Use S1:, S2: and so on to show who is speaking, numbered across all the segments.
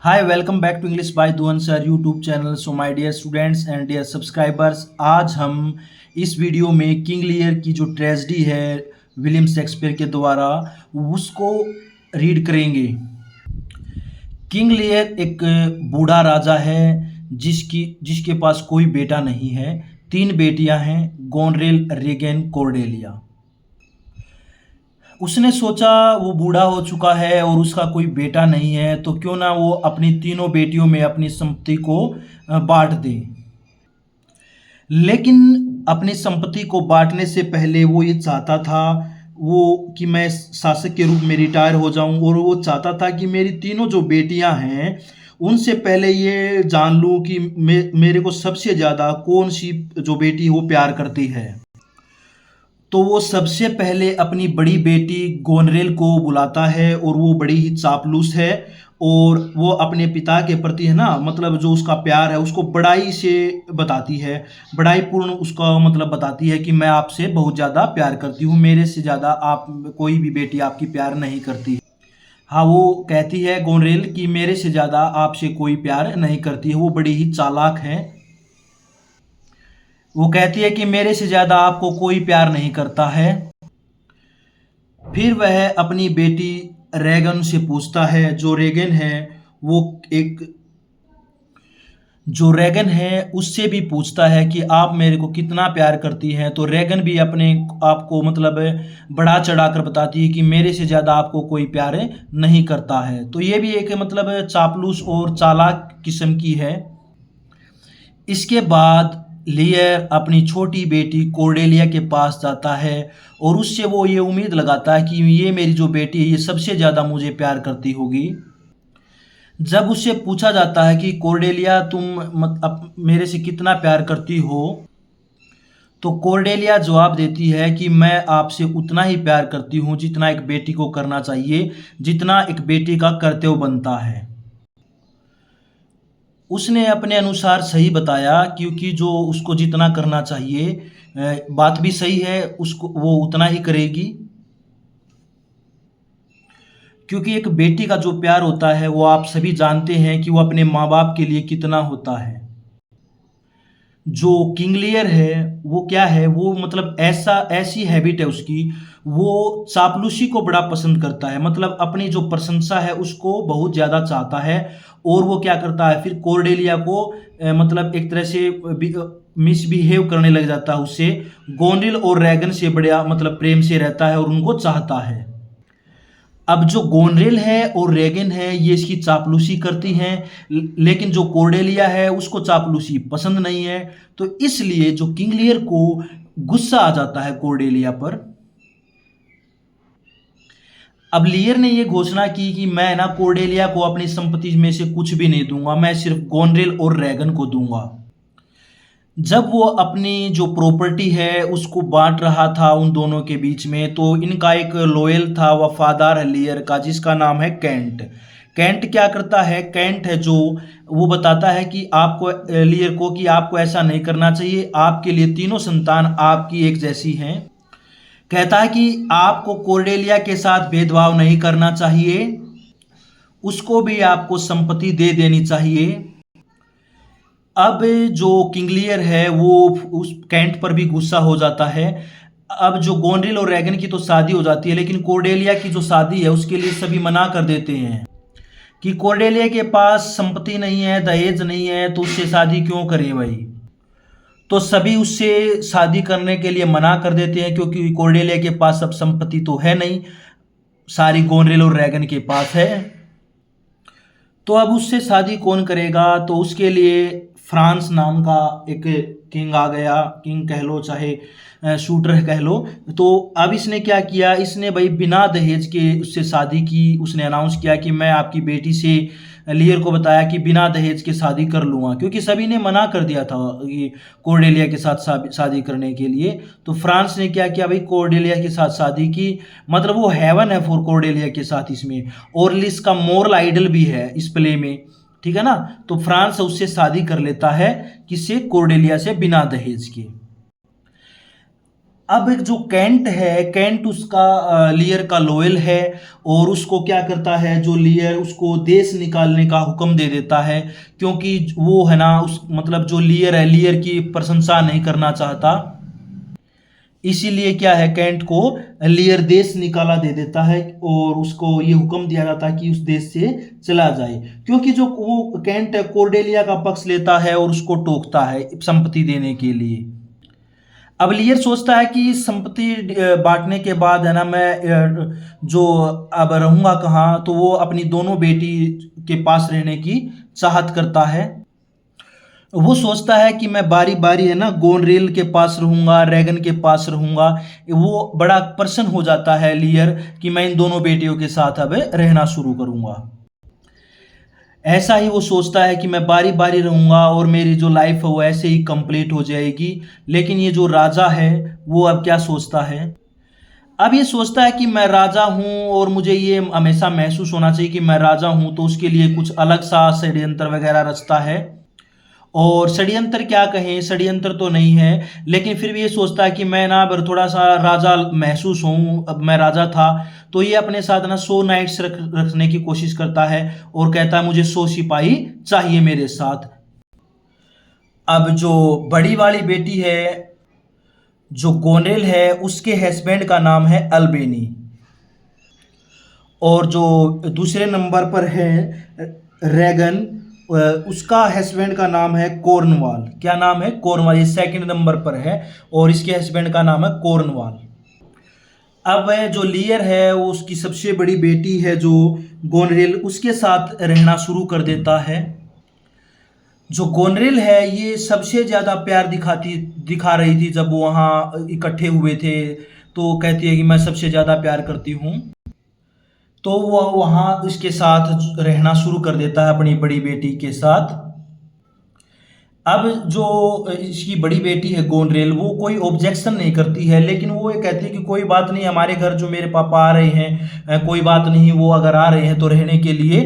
S1: Hi, welcome back to English by Duan Sir YouTube channel. So my dear students and dear subscribers, आज हम इस video में King Lear की जो tragedy है विलियम शेक्सपियर के द्वारा उसको रीड करेंगे। किंग लियर एक बूढ़ा राजा है जिसके पास कोई बेटा नहीं है। तीन बेटियां हैं, गोनरेल, रेगन, कॉर्डेलिया। उसने सोचा वो बूढ़ा हो चुका है और उसका कोई बेटा नहीं है, तो क्यों ना वो अपनी तीनों बेटियों में अपनी संपत्ति को बांट दे। लेकिन अपनी संपत्ति को बांटने से पहले वो ये चाहता था वो कि मैं शासक के रूप में रिटायर हो जाऊं, और वो चाहता था कि मेरी तीनों जो बेटियां हैं उनसे पहले ये जान लूं कि मेरे को सबसे ज़्यादा कौन सी जो बेटी वो प्यार करती है। तो वो सबसे पहले अपनी बड़ी बेटी गोनरेल को बुलाता है, और वो बड़ी ही चापलूस है और वो अपने पिता के प्रति है ना, मतलब जो उसका प्यार है उसको बड़ाई से बताती है, बड़ाई पूर्ण उसका मतलब बताती है कि मैं आपसे बहुत ज़्यादा प्यार करती हूँ, मेरे से ज़्यादा आप कोई भी बेटी आपकी प्यार नहीं करती। हाँ, वो कहती है गोनरेल कि मेरे से ज़्यादा आपसे कोई प्यार नहीं करती है। वो बड़ी ही चालाक है। वो कहती है कि मेरे से ज़्यादा आपको कोई प्यार नहीं करता है। फिर वह अपनी बेटी रेगन से पूछता है, वो एक जो रेगन है उससे भी पूछता है कि आप मेरे को कितना प्यार करती हैं। तो रेगन भी अपने आप को मतलब बढ़ा चढ़ा कर बताती है कि मेरे से ज़्यादा आपको कोई प्यार नहीं करता है। तो ये भी एक मतलब चापलूस और चालाक किस्म की है। इसके बाद लियर अपनी छोटी बेटी कॉर्डेलिया के पास जाता है और उससे वो ये उम्मीद लगाता है कि ये मेरी जो बेटी है ये सबसे ज़्यादा मुझे प्यार करती होगी। जब उससे पूछा जाता है कि कॉर्डेलिया तुम मेरे से कितना प्यार करती हो, तो कॉर्डेलिया जवाब देती है कि मैं आपसे उतना ही प्यार करती हूँ जितना एक बेटी को करना चाहिए, जितना एक बेटी का कर्तव्य बनता है। उसने अपने अनुसार सही बताया, क्योंकि जो उसको जितना करना चाहिए बात भी सही है, उसको वो उतना ही करेगी। क्योंकि एक बेटी का जो प्यार होता है वो आप सभी जानते हैं कि वो अपने माँ बाप के लिए कितना होता है। जो किंग लियर है वो क्या है, वो मतलब ऐसी हैबिट है उसकी, वो चापलूसी को बड़ा पसंद करता है, मतलब अपनी जो प्रशंसा है उसको बहुत ज़्यादा चाहता है। और वो क्या करता है फिर कॉर्डेलिया को मतलब एक तरह से मिसबिहेव करने लग जाता है उससे। गोनरिल और रैगन से बड़ा मतलब प्रेम से रहता है और उनको चाहता है। अब जो गोनरेल है और रेगन है ये इसकी चापलूसी करती हैं, लेकिन जो कॉर्डेलिया है उसको चापलूसी पसंद नहीं है। तो इसलिए जो किंग लियर को गुस्सा आ जाता है कॉर्डेलिया पर। अब लियर ने ये घोषणा की कि मैं ना कॉर्डेलिया को अपनी संपत्ति में से कुछ भी नहीं दूंगा, मैं सिर्फ गोनरेल और रेगन को दूंगा। जब वो अपनी जो प्रॉपर्टी है उसको बांट रहा था उन दोनों के बीच में, तो इनका एक लॉयल था, वफादार है लियर का, जिसका नाम है कैंट। कैंट क्या करता है, कैंट है जो वो बताता है कि आपको लियर को कि आपको ऐसा नहीं करना चाहिए, आपके लिए तीनों संतान आपकी एक जैसी हैं। कहता है कि आपको कॉर्डेलिया के साथ भेदभाव नहीं करना चाहिए, उसको भी आपको संपत्ति दे देनी चाहिए। अब जो किंग लियर है वो उस कैंट पर भी गुस्सा हो जाता है। अब जो गोनरिल और रैगन की तो शादी हो जाती है, लेकिन कॉर्डेलिया की जो शादी है उसके लिए सभी मना कर देते हैं कि कॉर्डेलिया के पास संपत्ति नहीं है, दहेज नहीं है, तो उससे शादी क्यों करें भाई। तो सभी उससे शादी करने के लिए मना कर देते हैं, क्योंकि कॉर्डेलिया के पास अब संपत्ति तो है नहीं, सारी गोनरिल और रैगन के पास है। तो अब उससे शादी कौन करेगा, तो उसके लिए फ्रांस नाम का एक किंग आ गया, किंग कह लो चाहे शूटर कह लो। तो अब इसने क्या किया, इसने भाई बिना दहेज के उससे शादी की। उसने अनाउंस किया कि मैं आपकी बेटी से, लियर को बताया कि बिना दहेज के शादी कर लूँगा, क्योंकि सभी ने मना कर दिया था ये कॉर्डेलिया के साथ शादी करने के लिए। तो फ्रांस ने क्या किया भाई, कॉर्डेलिया के साथ शादी की। मतलब वो हेवन है फॉर कॉर्डेलिया के साथ इसमें, और इसका मोरल आइडल भी है इस प्ले में, ठीक है ना। तो फ्रांस उससे शादी कर लेता है, किससे, कॉर्डेलिया से, बिना दहेज के। अब एक जो कैंट है, कैंट उसका लियर का लोयल है और उसको क्या करता है, जो लियर उसको देश निकालने का हुक्म दे देता है, क्योंकि वो है ना उस मतलब जो लियर है, लियर की प्रशंसा नहीं करना चाहता। इसीलिए क्या है, कैंट को लियर देश निकाला दे देता है और उसको ये हुक्म दिया जाता है कि उस देश से चला जाए, क्योंकि जो वो कैंट है कोर्डेलिया का पक्ष लेता है और उसको टोकता है संपत्ति देने के लिए। अब लियर सोचता है कि संपत्ति बांटने के बाद है ना मैं जो अब रहूंगा कहाँ, तो वो अपनी दोनों बेटी के पास रहने की चाहत करता है। वो सोचता है कि मैं बारी बारी है ना गोनरेल के पास रहूंगा, रैगन के पास रहूंगा। वो बड़ा प्रसन्न हो जाता है लियर कि मैं इन दोनों बेटियों के साथ अब रहना शुरू करूंगा। ऐसा ही वो सोचता है कि मैं बारी बारी रहूंगा और मेरी जो लाइफ है वो ऐसे ही कंप्लीट हो जाएगी। लेकिन ये जो राजा है वो अब क्या सोचता है, अब ये सोचता है कि मैं राजा हूं और मुझे ये हमेशा महसूस होना चाहिए कि मैं राजा हूं, तो उसके लिए कुछ अलग सा षड्यंत्र वगैरह रचता है। और षड्यंत्र क्या कहें, षड्यंत्र तो नहीं है, लेकिन फिर भी ये सोचता है कि मैं ना अगर थोड़ा सा राजा महसूस हूँ, अब मैं राजा था, तो ये अपने साथ ना 100 नाइट्स रखने की कोशिश करता है और कहता है मुझे 100 सिपाही चाहिए मेरे साथ। अब जो बड़ी वाली बेटी है, जो गोनेल है, उसके हस्बैंड का नाम है अल्बेनी, और जो दूसरे नंबर पर है रैगन, उसका हस्बैंड का नाम है कॉर्नवाल। क्या नाम है? कॉर्नवाल। ये सेकंड नंबर पर है और इसके हस्बैंड का नाम है कॉर्नवाल। अब वह जो लियर है वो उसकी सबसे बड़ी बेटी है जो गोनरेल, उसके साथ रहना शुरू कर देता है। जो गोनरेल है ये सबसे ज़्यादा प्यार दिखा रही थी जब वो वहाँ इकट्ठे हुए थे, तो कहती है कि मैं सबसे ज़्यादा प्यार करती हूँ। तो वो वहाँ इसके साथ रहना शुरू कर देता है अपनी बड़ी बेटी के साथ। अब जो इसकी बड़ी बेटी है गोनरेल, वो कोई ऑब्जेक्शन नहीं करती है, लेकिन वो ये कहती है कि कोई बात नहीं, हमारे घर जो मेरे पापा आ रहे हैं, कोई बात नहीं, वो अगर आ रहे हैं तो रहने के लिए,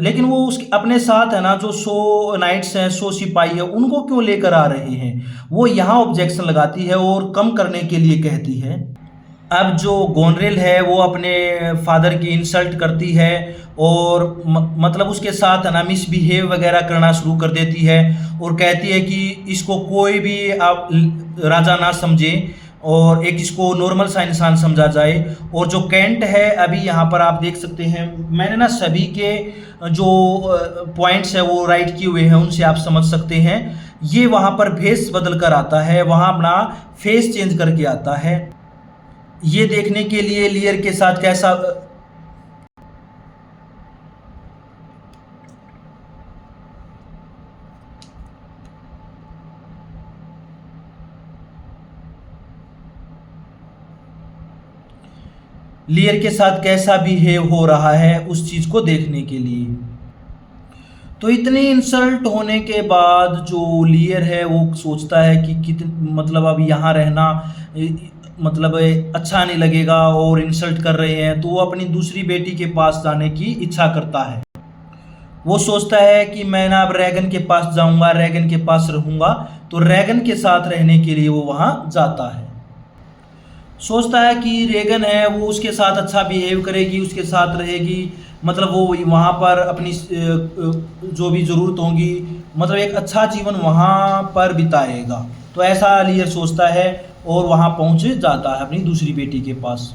S1: लेकिन वो उसके अपने साथ है ना जो 100 नाइट्स हैं, 100 सिपाही है, उनको क्यों लेकर आ रहे हैं, वो यहाँ ऑब्जेक्शन लगाती है और कम करने के लिए कहती है। अब जो गोनरेल है वो अपने फादर की इंसल्ट करती है और मतलब उसके साथ है ना मिसबिहेव वगैरह करना शुरू कर देती है और कहती है कि इसको कोई भी आप राजा ना समझे और एक इसको नॉर्मल सा इंसान समझा जाए। और जो कैंट है, अभी यहाँ पर आप देख सकते हैं, मैंने ना सभी के जो पॉइंट्स है वो राइट किए हुए हैं, उनसे आप समझ सकते हैं। ये वहाँ पर भेस बदल कर आता है, वहाँ अपना फेस चेंज करके आता है। ये देखने के लिए लियर के साथ कैसा लियर के साथ कैसा बिहेव हो रहा है उस चीज को देखने के लिए। तो इतनी इंसल्ट होने के बाद जो लियर है वो सोचता है कि मतलब अब यहाँ रहना मतलब अच्छा नहीं लगेगा और इंसल्ट कर रहे हैं, तो वो अपनी दूसरी बेटी के पास जाने की इच्छा करता है। वो सोचता है कि मैं ना अब रैगन के पास जाऊंगा, रैगन के पास रहूंगा, तो रैगन के साथ रहने के लिए वो वहां जाता है। सोचता है कि रेगन है वो उसके साथ अच्छा बिहेव करेगी, उसके साथ रहेगी, मतलब वो वहाँ पर अपनी जो भी ज़रूरत होंगी, मतलब एक अच्छा जीवन वहाँ पर बिताएगा। तो ऐसा लियर सोचता है और वहाँ पहुँच जाता है अपनी दूसरी बेटी के पास।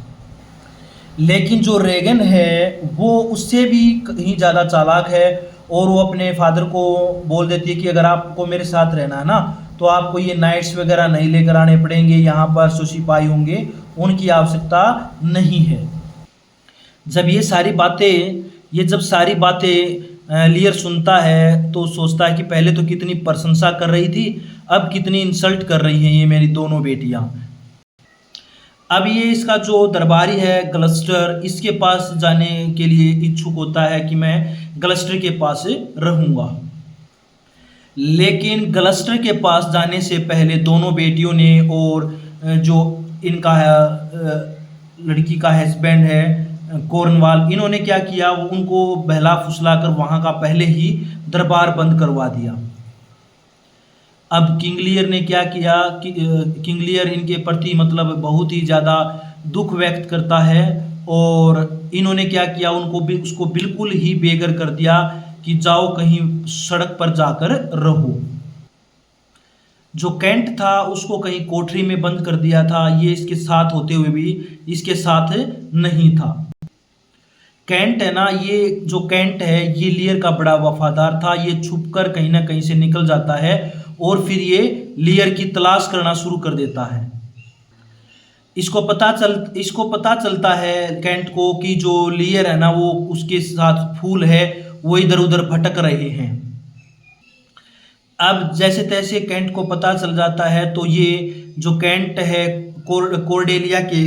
S1: लेकिन जो रेगन है वो उससे भी कहीं ज़्यादा चालाक है और वो अपने फादर को बोल देती है कि अगर आपको मेरे साथ रहना है ना, तो आपको ये नाइट्स वगैरह नहीं लेकर आने पड़ेंगे, यहाँ पर जो सिपाही होंगे उनकी आवश्यकता नहीं है। जब जब सारी बातें लियर सुनता है तो सोचता है कि पहले तो कितनी प्रशंसा कर रही थी, अब कितनी इंसल्ट कर रही हैं ये मेरी दोनों बेटियां। अब ये इसका जो दरबारी है ग्लस्टर, इसके पास जाने के लिए इच्छुक होता है कि मैं ग्लस्टर के पास रहूंगा। लेकिन ग्लस्टर के पास जाने से पहले दोनों बेटियों ने और जो इनका लड़की का हस्बैंड है कॉर्नवाल, इन्होंने क्या किया, वो उनको बहला फुसला कर वहाँ का पहले ही दरबार बंद करवा दिया। अब किंग लियर ने क्या किया कि किंग लियर इनके प्रति मतलब बहुत ही ज़्यादा दुख व्यक्त करता है, और इन्होंने क्या किया, उनको भी उसको बिल्कुल ही बेघर कर दिया कि जाओ कहीं सड़क पर जाकर रहो। जो कैंट था उसको कहीं कोठरी में बंद कर दिया था, ये इसके साथ होते हुए भी इसके साथ नहीं था। कैंट है ना, ये जो कैंट है ये लियर का बड़ा वफादार था। ये छुपकर कहीं ना कहीं से निकल जाता है और फिर ये लियर की तलाश करना शुरू कर देता है। इसको पता चलता है कैंट को कि जो लियर है ना वो उसके साथ फूल है, वो इधर उधर भटक रहे हैं। अब जैसे तैसे कैंट को पता चल जाता है, तो ये जो कैंट है कोर्डेलिया के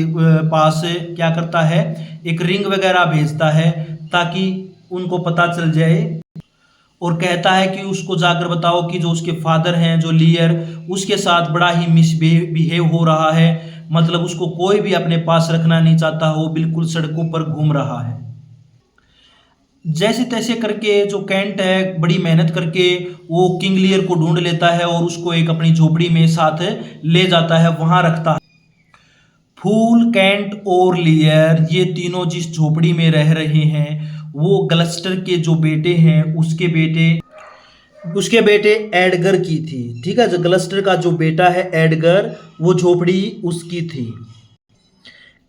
S1: पास क्या करता है, एक रिंग वगैरह भेजता है ताकि उनको पता चल जाए, और कहता है कि उसको जाकर बताओ कि जो उसके फादर हैं जो लियर, उसके साथ बड़ा ही मिसबिहेव हो रहा है, मतलब उसको कोई भी अपने पास रखना नहीं चाहता, वो बिल्कुल सड़कों पर घूम रहा है। जैसे तैसे करके जो कैंट है बड़ी मेहनत करके वो किंग लियर को ढूंढ लेता है और उसको एक अपनी झोपड़ी में साथ ले जाता है, वहां रखता है। फूल, कैंट और लियर ये तीनों जिस झोपड़ी में रह रहे हैं वो ग्लस्टर के जो बेटे हैं उसके बेटे एडगर की थी। ठीक है, जो ग्लस्टर का जो बेटा है एडगर, वो झोपड़ी उसकी थी।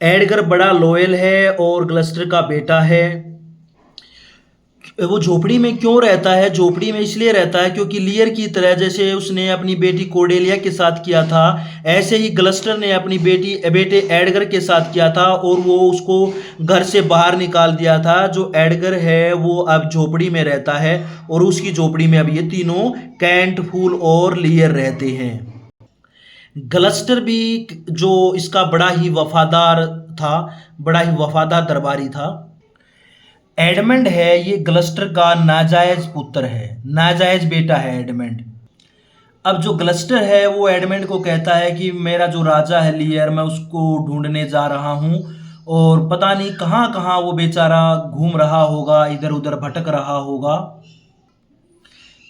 S1: एडगर बड़ा लॉयल है और ग्लस्टर का बेटा है। वो झोपड़ी में क्यों रहता है? झोपड़ी में इसलिए रहता है क्योंकि लियर की तरह जैसे उसने अपनी बेटी कोर्डेलिया के साथ किया था, ऐसे ही ग्लस्टर ने अपनी बेटे एडगर के साथ किया था, और वो उसको घर से बाहर निकाल दिया था। जो एडगर है वो अब झोपड़ी में रहता है, और उसकी झोपड़ी में अब ये तीनों कैंट, फूल और लियर रहते हैं। ग्लस्टर भी जो इसका बड़ा ही वफादार था, बड़ा ही वफादार दरबारी था। एडमंड है ये ग्लस्टर का नाजायज पुत्र है, नाजायज बेटा है एडमंड। अब जो ग्लस्टर है वो एडमंड को कहता है कि मेरा जो राजा है लियर, मैं उसको ढूंढने जा रहा हूँ, और पता नहीं कहाँ कहाँ वो बेचारा घूम रहा होगा, इधर उधर भटक रहा होगा।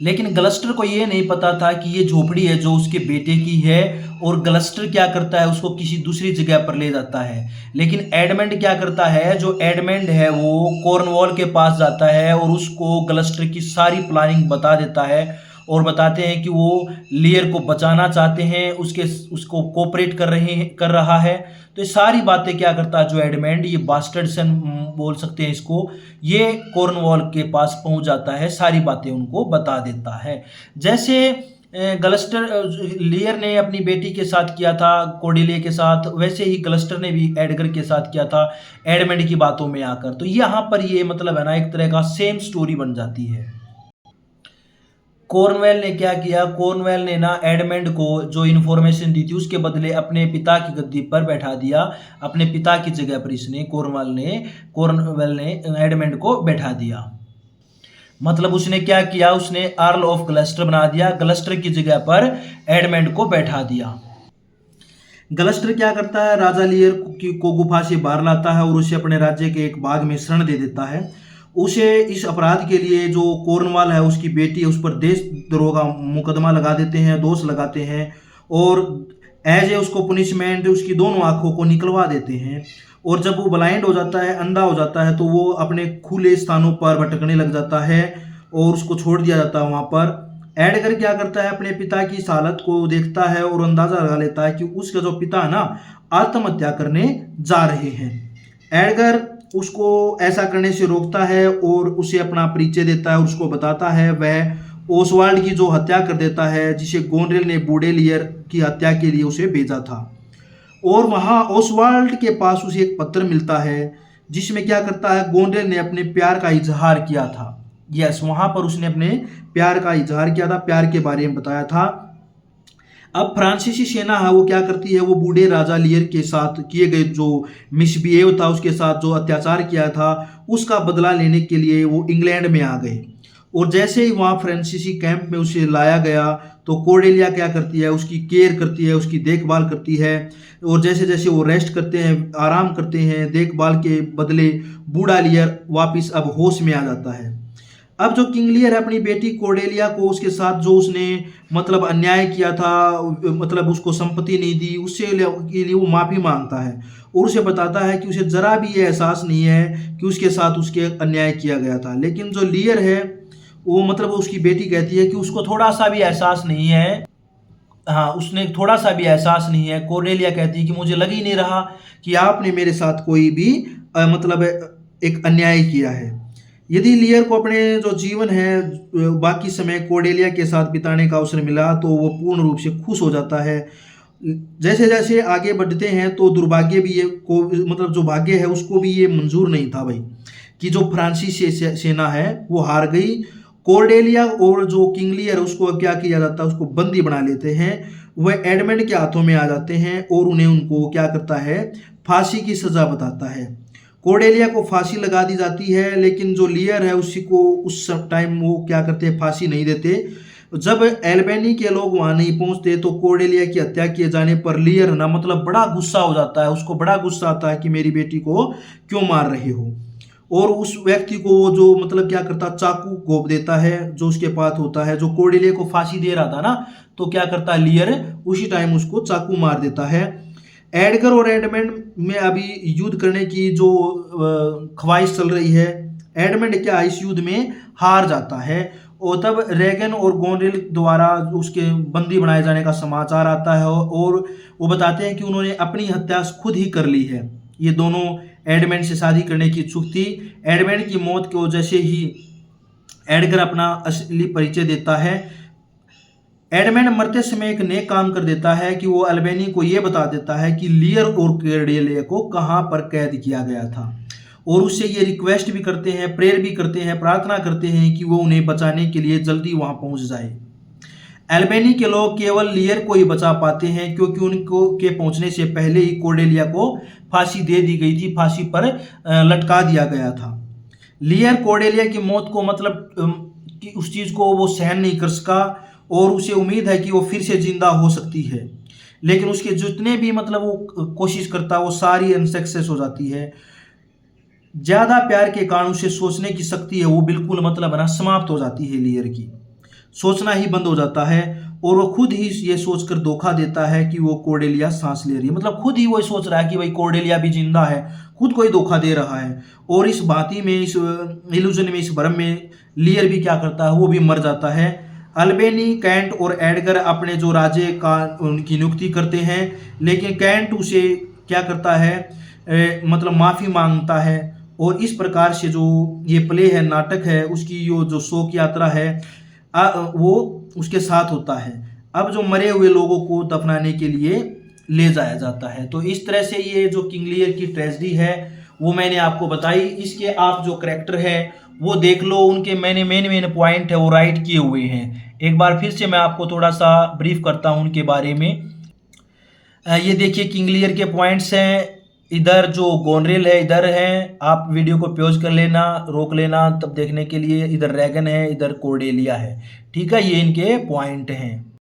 S1: लेकिन ग्लस्टर को ये नहीं पता था कि ये झोपड़ी है जो उसके बेटे की है, और ग्लस्टर क्या करता है, उसको किसी दूसरी जगह पर ले जाता है। लेकिन एडमंड क्या करता है, जो एडमंड है वो कॉर्नवॉल के पास जाता है और उसको ग्लस्टर की सारी प्लानिंग बता देता है, और बताते हैं कि वो लियर को बचाना चाहते हैं, उसको कोऑपरेट कर रहा है। तो ये सारी बातें क्या करता है जो एडमंड, ये बास्टर्ड सन बोल सकते हैं इसको, ये कॉर्नवॉल के पास पहुंच जाता है, सारी बातें उनको बता देता है। जैसे ग्लस्टर लियर ने अपनी बेटी के साथ किया था कोर्डेलिया के साथ, वैसे ही ग्लस्टर ने भी एडगर के साथ किया था एडमंड की बातों में आकर। तो यहाँ पर ये मतलब है ना एक तरह का सेम स्टोरी बन जाती है। कॉर्नवेल ने क्या किया, कॉर्नवेल ने ना एडमंड को जो इन्फॉर्मेशन दी थी उसके बदले अपने पिता की गद्दी पर बैठा दिया। अपने पिता की जगह पर इसने कॉर्नवेल ने एडमंड को बैठा दिया। मतलब उसने क्या किया, उसने अर्ल ऑफ ग्लस्टर बना दिया, ग्लस्टर की जगह पर एडमंड को बैठा दिया। ग्लस्टर क्या करता है, राजा लियर को गुफा से बाहर लाता है और उसे अपने राज्य के एक बाग में शरण दे देता है। उसे इस अपराध के लिए जो कॉर्नवाल है उसकी बेटी है उस पर देशद्रोह का मुकदमा लगा देते हैं, दोष लगाते हैं, और एज ए उसको पुनिशमेंट उसकी दोनों आंखों को निकलवा देते हैं। और जब वो ब्लाइंड हो जाता है, अंधा हो जाता है, तो वो अपने खुले स्थानों पर भटकने लग जाता है और उसको छोड़ दिया जाता है वहाँ पर। एडगर क्या करता है, अपने पिता की इस हालत को देखता है और अंदाजा लगा लेता है कि उसका जो पिता है ना आत्महत्या करने जा रहे हैं। एडगर उसको ऐसा करने से रोकता है और उसे अपना परिचय देता है और उसको बताता है वह ओसवाल्ड की जो हत्या कर देता है, जिसे गोनरेल ने बूढ़े लियर की हत्या के लिए उसे भेजा था। और वहाँ ओसवाल्ड के पास उसे एक पत्र मिलता है जिसमें क्या करता है, गोनरेल ने अपने प्यार का इजहार किया था। यस, वहाँ पर उसने अपने प्यार का इजहार किया था, प्यार के बारे में बताया था। अब फ्रांसीसी सेना है वो क्या करती है, वो बूढ़े राजा लियर के साथ किए गए जो मिसबिहेव था, उसके साथ जो अत्याचार किया था, उसका बदला लेने के लिए वो इंग्लैंड में आ गए। और जैसे ही वहाँ फ्रांसीसी कैंप में उसे लाया गया तो कोर्डेलिया क्या करती है, उसकी केयर करती है, उसकी देखभाल करती है। और जैसे जैसे वो रेस्ट करते हैं, आराम करते हैं, देखभाल के बदले बूढ़ा लियर वापिस अब होश में आ जाता है। अब जो किंग लियर है अपनी बेटी कोर्डेलिया को उसके साथ जो उसने मतलब अन्याय किया था, मतलब उसको संपत्ति नहीं दी, उससे के लिए वो माफ़ी मांगता है और उसे बताता है कि उसे ज़रा भी ये एहसास नहीं है कि उसके साथ उसके अन्याय किया गया था। लेकिन जो लियर है वो मतलब उसकी बेटी कहती है कि उसको थोड़ा सा भी एहसास नहीं है। हाँ, उसने थोड़ा सा भी एहसास नहीं है। कोर्डेलिया कहती है कि मुझे लग ही नहीं रहा कि आपने मेरे साथ कोई भी मतलब एक अन्याय किया है। यदि लियर को अपने जो जीवन है बाकी समय कोर्डेलिया के साथ बिताने का अवसर मिला तो वो पूर्ण रूप से खुश हो जाता है। जैसे जैसे आगे बढ़ते हैं तो दुर्भाग्य भी ये को मतलब जो भाग्य है उसको भी ये मंजूर नहीं था भाई कि जो फ्रांसीसी सेना है वो हार गई। कोर्डेलिया और जो किंग लियर उसको क्या किया जाता है, उसको बंदी बना लेते हैं। वह एडमंड के हाथों में आ जाते हैं और उन्हें उनको क्या करता है, फांसी की सजा बताता है। कोर्डेलिया को फांसी लगा दी जाती है, लेकिन जो लियर है उसी को उस टाइम वो क्या करते हैं, फांसी नहीं देते। जब एल्बेनी के लोग वहां नहीं पहुंचते तो कोर्डेलिया की हत्या किए जाने पर लियर ना मतलब बड़ा गुस्सा हो जाता है, उसको बड़ा गुस्सा आता है कि मेरी बेटी को क्यों मार रहे हो। और उस व्यक्ति को वो जो मतलब क्या करता, चाकू घोंप देता है जो उसके पास होता है। जो कोर्डेलिया को फांसी दे रहा था ना, तो क्या करता है लियर उसी टाइम उसको चाकू मार देता है। एडगर और एडमंड में अभी युद्ध करने की जो ख्वाहिश चल रही है। एडमंड क्या इस युद्ध में हार जाता है और तब रेगन और गोनरेल द्वारा उसके बंदी बनाए जाने का समाचार आता है और वो बताते हैं कि उन्होंने अपनी हत्या खुद ही कर ली है। ये दोनों एडमंड से शादी करने की इच्छुक थी। एडमंड की मौत की वजह से ही एडगर अपना असली परिचय देता है। एडमंड मरते समय एक नेक काम कर देता है कि वो अल्बेनी को ये बता देता है कि लियर और कोर्डेलिया को कहाँ पर कैद किया गया था और उससे ये रिक्वेस्ट भी करते हैं, प्रेयर भी करते हैं, प्रार्थना करते हैं कि वो उन्हें बचाने के लिए जल्दी वहां पहुंच जाए। अल्बेनी के लोग केवल लियर को ही बचा पाते हैं क्योंकि उनको के पहुंचने से पहले ही कोर्डेलिया को फांसी दे दी गई थी, फांसी पर लटका दिया गया था। लियर कोर्डेलिया की मौत को मतलब कि उस चीज को वो सहन नहीं कर सका और उसे उम्मीद है कि वो फिर से जिंदा हो सकती है, लेकिन उसके जितने भी मतलब वो कोशिश करता है वो सारी अनसक्सेस हो जाती है। ज्यादा प्यार के कारण उसे सोचने की शक्ति है वो बिल्कुल मतलब है ना समाप्त हो जाती है। लियर की सोचना ही बंद हो जाता है और वो खुद ही ये सोचकर धोखा देता है कि वो कोर्डेलिया सांस ले रही है। मतलब खुद ही वो सोच रहा है कि भाई कोर्डेलिया भी जिंदा है, खुद को ही धोखा दे रहा है। और इस बाती में, इस इल्यूजन में, इस भ्रम में लियर भी क्या करता है, वो भी मर जाता है। अल्बेनी, कैंट और एडगर अपने जो राजे का उनकी नियुक्ति करते हैं, लेकिन कैंट उसे क्या करता है, मतलब माफ़ी मांगता है और इस प्रकार से जो ये प्ले है, नाटक है, उसकी जो शोक यात्रा है वो उसके साथ होता है। अब जो मरे हुए लोगों को दफनाने के लिए ले जाया जाता है। तो इस तरह से ये जो किंग लियर की ट्रेजेडी है वो मैंने आपको बताई। इसके आप जो करैक्टर है वो देख लो, उनके मैंने मेन पॉइंट है वो राइट किए हुए हैं। एक बार फिर से मैं आपको थोड़ा सा ब्रीफ करता हूँ उनके बारे में। ये देखिए किंग लियर के पॉइंट्स हैं। इधर जो गोनरेल है इधर है, आप वीडियो को पॉज कर लेना, रोक लेना तब देखने के लिए। इधर रैगन है, इधर कोर्डेलिया है, ठीक है, ये इनके पॉइंट हैं।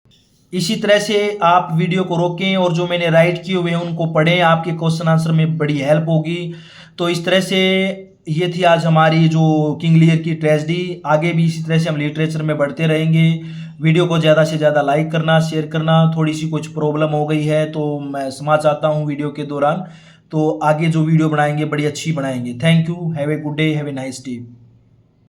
S1: इसी तरह से आप वीडियो को रोकें और जो मैंने राइट किए हुए हैं उनको पढ़ें, आपके क्वेश्चन आंसर में बड़ी हेल्प होगी। तो इस तरह से ये थी आज हमारी जो किंग लियर की ट्रेजेडी। आगे भी इसी तरह से हम लिटरेचर में बढ़ते रहेंगे। वीडियो को ज़्यादा से ज़्यादा लाइक करना, शेयर करना। थोड़ी सी कुछ प्रॉब्लम हो गई है तो मैं क्षमा चाहता हूँ वीडियो के दौरान। तो आगे जो वीडियो बनाएंगे बड़ी अच्छी बनाएंगे। Thank you, have a good day, have a nice day.